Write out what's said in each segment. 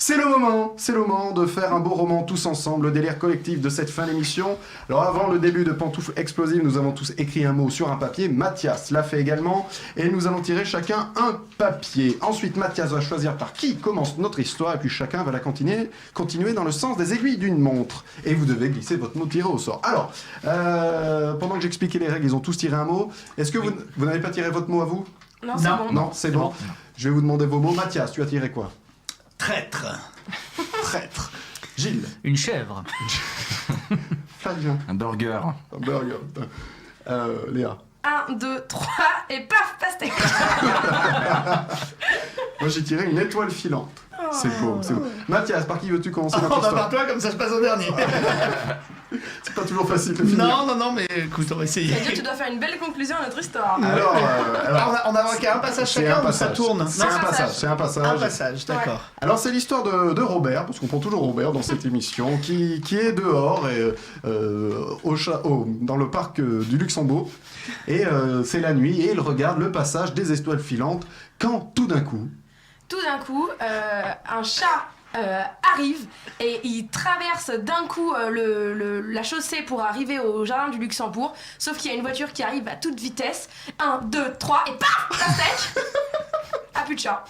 C'est le moment de faire un beau roman tous ensemble, le délire collectif de cette fin d'émission. Alors avant le début de Pantoufles Explosives, nous avons tous écrit un mot sur un papier. Mathias l'a fait également et nous allons tirer chacun un papier. Ensuite, Mathias va choisir par qui commence notre histoire et puis chacun va la continuer dans le sens des aiguilles d'une montre. Et vous devez glisser votre mot tiré au sort. Alors, pendant que j'expliquais les règles, ils ont tous tiré un mot. Est-ce que vous n'avez pas tiré votre mot à vous ? Non, c'est bon. Non, c'est bon. Je vais vous demander vos mots. Mathias, tu as tiré quoi ? Traître. Traître. Gilles. Une chèvre. Flavien. Un burger. Un burger. Léa. 1, 2, 3 et paf, pastèque. Moi j'ai tiré une étoile filante. C'est beau, c'est beau. Mathias, par qui veux-tu commencer notre Par histoire ? toi, comme ça je passe au dernier. C'est pas toujours facile de finir. Non, mais écoute, on va essayer. C'est-à-dire que tu dois faire une belle conclusion à notre histoire. Alors, On a qu'un passage c'est chacun un ou ça passage. tourne C'est un passage. Un passage, d'accord. Alors c'est l'histoire de Robert, parce qu'on prend toujours Robert dans cette émission, qui est dehors et, dans le parc du Luxembourg. Et c'est la nuit et il regarde le passage des étoiles filantes quand tout d'un coup, Un chat arrive et il traverse d'un coup la chaussée pour arriver au jardin du Luxembourg, sauf qu'il y a une voiture qui arrive à toute vitesse. 1, 2, 3 et paf, pastèque. Ah, plus de chat.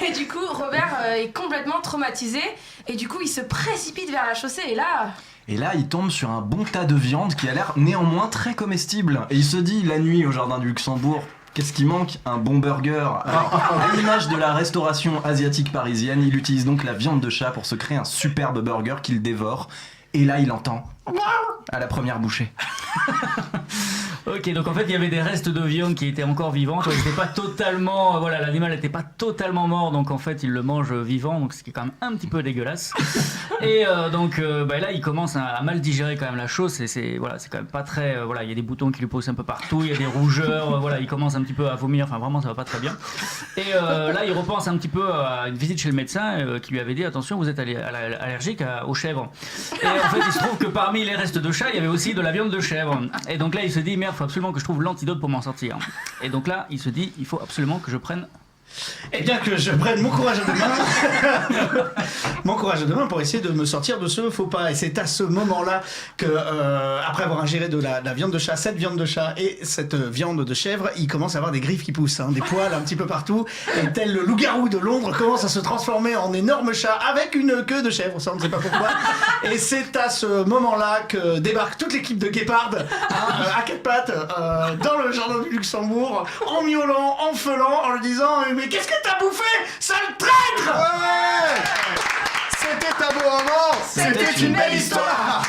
Et du coup, Robert est complètement traumatisé et du coup, il se précipite vers la chaussée et là... Et là, il tombe sur un bon tas de viande qui a l'air néanmoins très comestible. Et il se dit, la nuit au jardin du Luxembourg, qu'est-ce qui manque ? Un bon burger. Alors, à l'image de la restauration asiatique parisienne, il utilise donc la viande de chat pour se créer un superbe burger qu'il dévore. Et là, il entend à la première bouchée. Ok, donc en fait il y avait des restes de viande qui étaient encore vivantes. C'était pas totalement, l'animal n'était pas totalement mort, donc en fait il le mange vivant, donc ce qui est quand même un petit peu dégueulasse. Et là il commence à mal digérer quand même la chose. C'est quand même pas très, il y a des boutons qui lui poussent un peu partout, il y a des rougeurs, il commence un petit peu à vomir. Enfin vraiment ça va pas très bien. Et là il repense un petit peu à une visite chez le médecin qui lui avait dit attention vous êtes allergique aux chèvres. Et en fait il se trouve que parmi les restes de chat il y avait aussi de la viande de chèvre. Et donc là il se dit merde, faut absolument que je trouve l'antidote pour m'en sortir. Et donc là, il se dit, il faut absolument que je prenne... Eh bien que je prenne mon courage à deux mains. Mon courage à deux mains pour essayer de me sortir de ce faux pas. Et c'est à ce moment-là que, après avoir ingéré de la viande de chat, cette viande de chat et cette viande de chèvre, il commence à avoir des griffes qui poussent, des poils un petit peu partout. Et tel le loup-garou de Londres commence à se transformer en énorme chat avec une queue de chèvre, ça on ne sait pas pourquoi. Et c'est à ce moment-là que débarque toute l'équipe de Guépard à quatre pattes dans le jardin du Luxembourg, en miaulant, en feulant, en lui disant mais qu'est-ce que t'as bouffé, sale traître? ouais, c'était un beau roman, c'était une belle histoire.